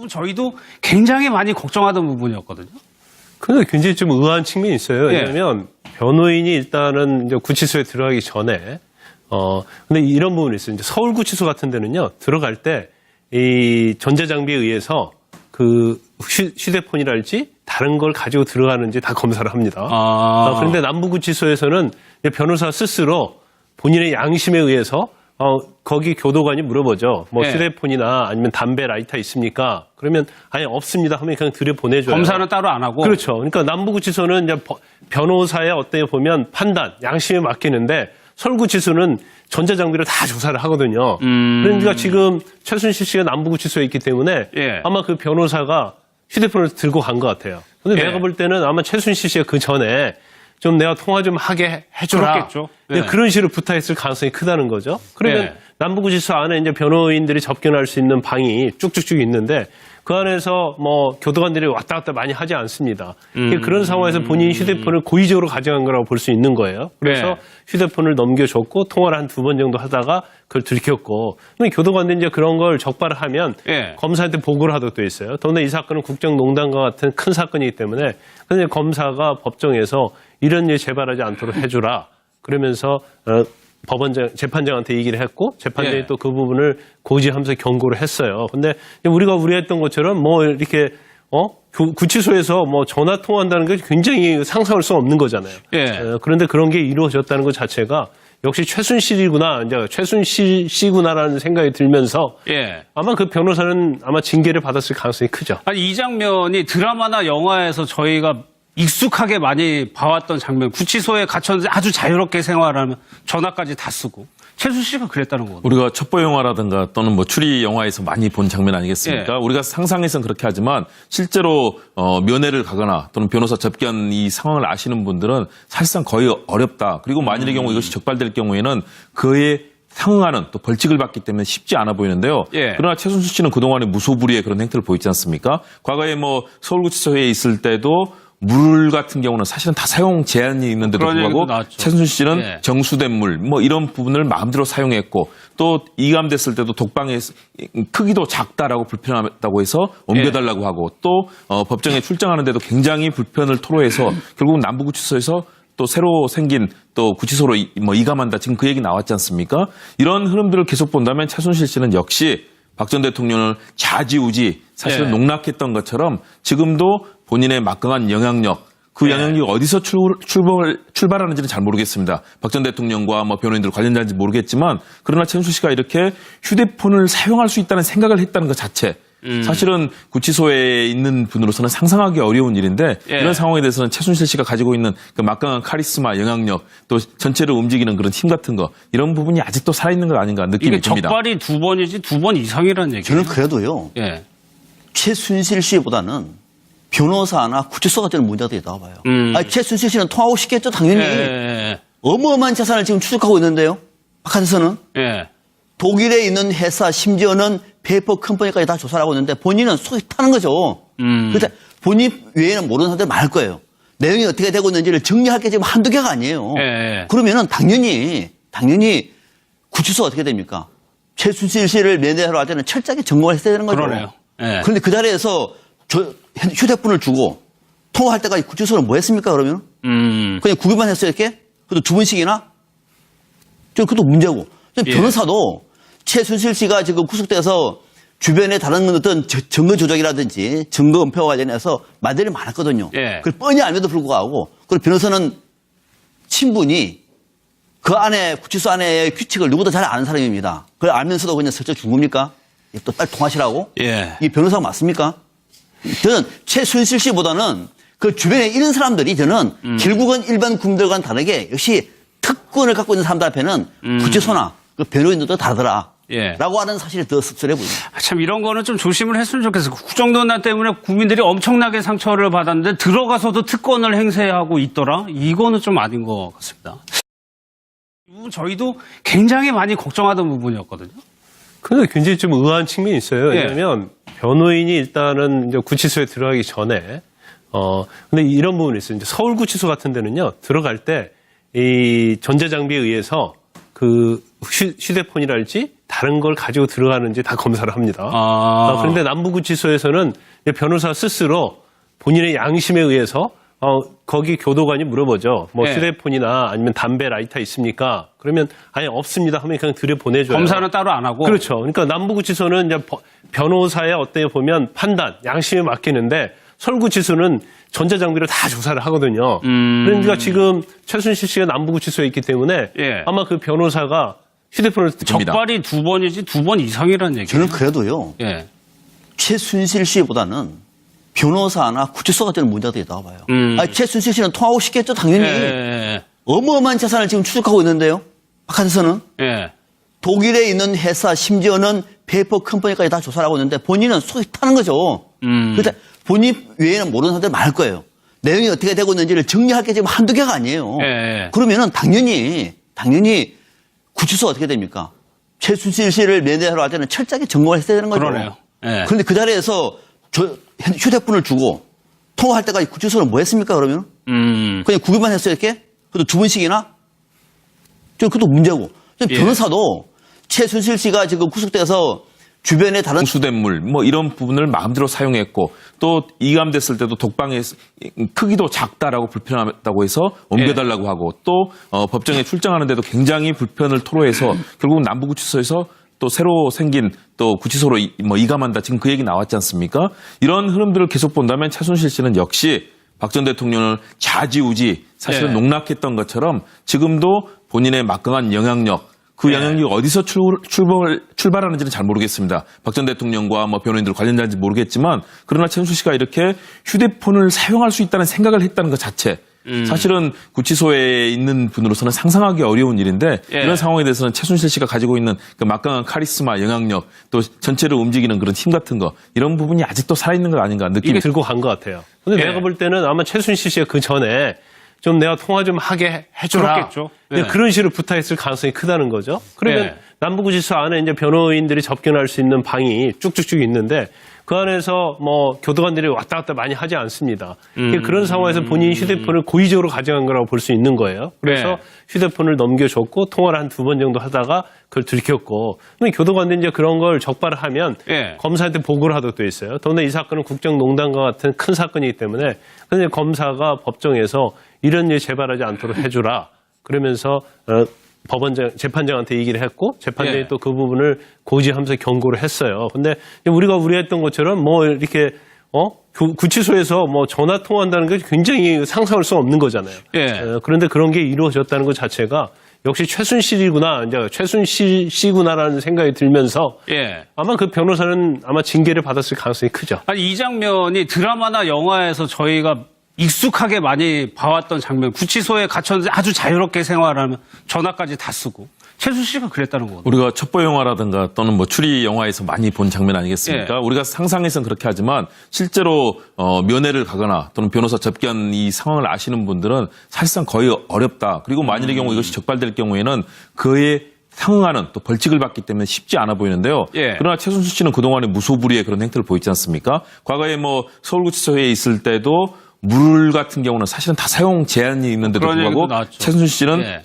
저희도 굉장히 많이 걱정하던 부분이었거든요. 근데 굉장히 좀 의아한 측면이 있어요. 예. 왜냐하면 변호인이 일단은 이제 구치소에 들어가기 전에 근데 이런 부분이 있어요. 이제 서울구치소 같은 데는요 들어갈 때 이 전자장비에 의해서 그 휴대폰이랄지 다른 걸 가지고 들어가는지 다 검사를 합니다. 그런데 남부구치소에서는 변호사 스스로 본인의 양심에 의해서 거기 교도관이 물어보죠. 뭐 네. 휴대폰이나 아니면 담배 라이터 있습니까? 그러면 아니 없습니다 하면 그냥 들여보내줘요. 검사는 따로 안 하고. 그렇죠. 그러니까 남부구치소는 이제 변호사의 어떻게 보면 판단, 양심에 맡기는데 서울구치소는 전자장비를 다 조사를 하거든요. 그러니까 지금 최순실 씨가 남부구치소에 있기 때문에 예. 아마 그 변호사가 휴대폰을 들고 간 것 같아요. 근데 예. 내가 볼 때는 아마 최순실 씨가 그 전에 좀 내가 통화 좀 하게 해줘라. 그렇겠죠. 예. 그런 식으로 부탁했을 가능성이 크다는 거죠. 그러면 예. 남부구치소 안에 이제 변호인들이 접견할 수 있는 방이 쭉쭉쭉 있는데 그 안에서 뭐 교도관들이 왔다 갔다 많이 하지 않습니다. 그런 상황에서 본인이 휴대폰을 고의적으로 가져간 거라고 볼 수 있는 거예요. 그래서 네. 휴대폰을 넘겨줬고 통화를 한 2번 정도 하다가 그걸 들켰고 근데 교도관들이 이제 그런 걸 적발을 하면 예. 검사한테 보고를 하도록 돼 있어요. 더군다나 이 사건은 국정농단과 같은 큰 사건이기 때문에 근데 검사가 법정에서 이런 일 재발하지 않도록 해주라. 그러면서 재판장한테 얘기를 했고 재판장이 예. 또 그 부분을 고지하면서 경고를 했어요. 근데 우리가 우려했던 것처럼 뭐 이렇게 구치소에서 뭐 전화 통화한다는 게 굉장히 상상할 수 없는 거잖아요. 예. 그런데 그런 게 이루어졌다는 것 자체가 역시 최순실이구나, 이제 최순실 씨구나라는 생각이 들면서 예. 아마 그 변호사는 아마 징계를 받았을 가능성이 크죠. 아니, 이 장면이 드라마나 영화에서 저희가 익숙하게 많이 봐왔던 장면, 구치소에 갇혔는데 아주 자유롭게 생활하면 전화까지 다 쓰고. 최순실씨가 그랬다는 거거든요. 우리가 첩보 영화라든가 또는 뭐 추리 영화에서 많이 본 장면 아니겠습니까? 예. 우리가 상상해서는 그렇게 하지만 실제로 면회를 가거나 또는 변호사 접견 이 상황을 아시는 분들은 사실상 거의 어렵다. 그리고 만일의 경우 이것이 적발될 경우에는 그에 상응하는 또 벌칙을 받기 때문에 쉽지 않아 보이는데요. 예. 그러나 최순실 씨는 그동안에 무소불위의 그런 행태를 보이지 않습니까? 과거에 뭐 서울구치소에 있을 때도 물 같은 경우는 사실은 다 사용 제한이 있는데도 그런 불구하고 얘기도 나왔죠. 최순실 씨는 예. 정수된 물, 뭐 이런 부분을 마음대로 사용했고 또 이감됐을 때도 독방의 크기도 작다라고 불편하다고 해서 옮겨달라고 하고 또 법정에 출정하는데도 굉장히 불편을 토로해서 결국은 남부구치소에서 또 새로 생긴 또 구치소로 이감한다. 지금 그 얘기 나왔지 않습니까? 이런 흐름들을 계속 본다면 최순실 씨는 역시 박 전 대통령을 좌지우지 사실은 예. 농락했던 것처럼 지금도 본인의 막강한 영향력 그 예. 영향력이 어디서 출발하는지는 잘 모르겠습니다. 박 전 대통령과 뭐 변호인들 관련자인지 모르겠지만 그러나 최순실 씨가 이렇게 휴대폰을 사용할 수 있다는 생각을 했다는 것 자체 사실은 구치소에 있는 분으로서는 상상하기 어려운 일인데 예. 이런 상황에 대해서는 최순실 씨가 가지고 있는 그 막강한 카리스마, 영향력 또 전체를 움직이는 그런 힘 같은 거 이런 부분이 아직도 살아있는 것 아닌가 느낌이 이게 듭니다. 적발이 2번이지 2번 이상이라는 얘기예요. 저는 그래도요. 예. 최순실 씨보다는 변호사나 구치소가 저는 문제가 더 있다고 봐요. 아니, 최순실 씨는 통하고 싶겠죠, 당연히. 예. 어마어마한 재산을 지금 추적하고 있는데요. 바깥에서는. 예. 독일에 있는 회사, 심지어는 페이퍼 컴퍼니까지 다 조사를 하고 있는데 본인은 속이 타는 거죠. 그래서 본인 외에는 모르는 사람들이 많을 거예요. 내용이 어떻게 되고 있는지를 정리할 게 지금 한두 개가 아니에요. 예. 그러면은 당연히 구치소가 어떻게 됩니까? 최순실 씨를 면회하러 갈 때는 철저하게 점검을 했어야 되는 거죠. 그러네요. 예. 그런데 그 자리에서 휴대폰을 주고 통화할 때까지 구치소는 뭐 했습니까, 그러면? 그냥 구경만 했어요, 이렇게? 그것도 2번씩이나? 저 그것도 문제고. 예. 변호사도 최순실 씨가 지금 구속돼서 주변에 다른 어떤 증거 조작이라든지 증거 은폐와 관련해서 말들이 많았거든요. 예. 그걸 뻔히 알면도 불구하고 그리고 변호사는 친분이 그 안에 구치소 안에 규칙을 누구도 잘 아는 사람입니다. 그걸 알면서도 그냥 슬쩍 준 겁니까? 또 빨리 통하시라고? 예. 이 변호사가 맞습니까? 저는 최순실 씨보다는 그 주변에 이런 사람들이 저는 결국은 일반 국민들과는 다르게 역시 특권을 갖고 있는 사람들 앞에는 구치소나 그 변호인들도 다르더라. 예. 라고 하는 사실이 더 씁쓸해 보입니다. 참 이런 거는 좀 조심을 했으면 좋겠어요. 국정농단 때문에 국민들이 엄청나게 상처를 받았는데 들어가서도 특권을 행사하고 있더라? 이거는 좀 아닌 것 같습니다. 저희도 굉장히 많이 걱정하던 부분이었거든요. 근데 굉장히 좀 의아한 측면이 있어요. 예. 왜냐하면 변호인이 일단은 이제 구치소에 들어가기 전에 근데 이런 부분이 있어요. 이제 서울구치소 같은 데는요 들어갈 때 이 전자장비에 의해서 그 휴대폰이랄지 다른 걸 가지고 들어가는지 다 검사를 합니다. 그런데 남부구치소에서는 변호사 스스로 본인의 양심에 의해서 거기 교도관이 물어보죠. 뭐 예. 휴대폰이나 아니면 담배 라이터 있습니까? 그러면 아니 없습니다 하면 그냥 들여보내줘요. 검사는 따로 안 하고. 그렇죠. 그러니까 남부구치소는 이제 변호사의 어떻게 보면 판단, 양심에 맡기는데 서울구치소는 전자장비를 다 조사를 하거든요. 그러니까 지금 최순실 씨가 남부구치소에 있기 때문에 예. 아마 그 변호사가 휴대폰을 적발이 2번이지 2번 이상이라는 얘기예요. 저는 그래도요. 예. 최순실 씨보다는 변호사나 구치소가 되는 문제가 있다고 봐요. 아니, 최순실 씨는 통하고 싶겠죠, 당연히. 예. 어마어마한 재산을 지금 추적하고 있는데요. 바깥에서는. 예. 독일에 있는 회사, 심지어는 페이퍼 컴퍼니까지 다 조사를 하고 있는데 본인은 속이 타는 거죠. 그런데 본인 외에는 모르는 사람들이 많을 거예요. 내용이 어떻게 되고 있는지를 정리할 게 지금 한두 개가 아니에요. 예. 그러면은 당연히 구치소가 어떻게 됩니까? 최순실 씨를 면회하러 갈 때는 철저하게 점검을 했어야 되는 거죠. 그러네요. 예. 그런데 그 자리에서 휴대폰을 주고 통화할 때까지 구치소는 뭐 했습니까, 그러면? 그냥 구경만 했어요, 이렇게? 그것도 2번씩이나? 저 그것도 문제고. 예. 변호사도 최순실 씨가 지금 구속돼서 주변에 다른 공수된 뭐 이런 부분을 마음대로 사용했고 또 이감됐을 때도 독방의 크기도 작다라고 불편하다고 해서 옮겨달라고 하고 또 법정에 출정하는데도 굉장히 불편을 토로해서 결국은 남부구치소에서 또 새로 생긴 또 구치소로 이감한다. 지금 그 얘기 나왔지 않습니까? 이런 흐름들을 계속 본다면 최순실 씨는 역시 박 전 대통령을 좌지우지 사실은 예. 농락했던 것처럼 지금도 본인의 막강한 영향력 그 네. 영향력이 어디서 출발하는지는 잘 모르겠습니다. 박 전 대통령과 뭐 변호인들 관련자인지 모르겠지만 그러나 최순실 씨가 이렇게 휴대폰을 사용할 수 있다는 생각을 했다는 것 자체 사실은 구치소에 있는 분으로서는 상상하기 어려운 일인데 예. 이런 상황에 대해서는 최순실 씨가 가지고 있는 그 막강한 카리스마, 영향력 또 전체를 움직이는 그런 힘 같은 거 이런 부분이 아직도 살아있는 것 아닌가 느낌이 이게 들고 간 것 같아요. 근데 예. 내가 볼 때는 아마 최순실 씨가 그 전에 좀 내가 통화 좀 하게 해줘라. 그렇겠죠. 예. 그런 식으로 부탁했을 가능성이 크다는 거죠. 그러면 예. 남부구치소 안에 이제 변호인들이 접견할 수 있는 방이 쭉쭉쭉 있는데 그 안에서 뭐 교도관들이 왔다 갔다 많이 하지 않습니다. 그런 상황에서 본인이 휴대폰을 고의적으로 가져간 거라고 볼 수 있는 거예요. 그래서 네. 휴대폰을 넘겨줬고 통화를 한 2번 정도 하다가 그걸 들켰고 근데 교도관들이 이제 그런 걸 적발을 하면 예. 검사한테 보고를 하도록 돼 있어요. 더군다나 이 사건은 국정농단과 같은 큰 사건이기 때문에 근데 검사가 법정에서 이런 일 재발하지 않도록 해주라. 그러면서 재판장한테 얘기를 했고 재판장이 예. 또 그 부분을 고지하면서 경고를 했어요. 근데 우리가 우려했던 것처럼 뭐 이렇게 구치소에서 뭐 전화 통화한다는 게 굉장히 상상할 수 없는 거잖아요. 예. 그런데 그런 게 이루어졌다는 것 자체가 역시 최순실이구나, 이제 최순실 씨구나라는 생각이 들면서 예. 아마 그 변호사는 아마 징계를 받았을 가능성이 크죠. 아니, 이 장면이 드라마나 영화에서 저희가 익숙하게 많이 봐왔던 장면, 구치소에 갇혔는데 아주 자유롭게 생활하면 전화까지 다 쓰고. 최순실 씨가 그랬다는 거거든요. 우리가 첩보 영화라든가 또는 뭐 추리 영화에서 많이 본 장면 아니겠습니까? 예. 우리가 상상해서는 그렇게 하지만 실제로 면회를 가거나 또는 변호사 접견 이 상황을 아시는 분들은 사실상 거의 어렵다. 그리고 만일의 경우 이것이 적발될 경우에는 그에 상응하는 또 벌칙을 받기 때문에 쉽지 않아 보이는데요. 예. 그러나 최순실 씨는 그동안에 무소불위의 그런 행태를 보이지 않습니까? 과거에 뭐 서울구치소에 있을 때도 물 같은 경우는 사실은 다 사용 제한이 있는데도 그런 불구하고 얘기도 나왔죠. 최순실 씨는 예.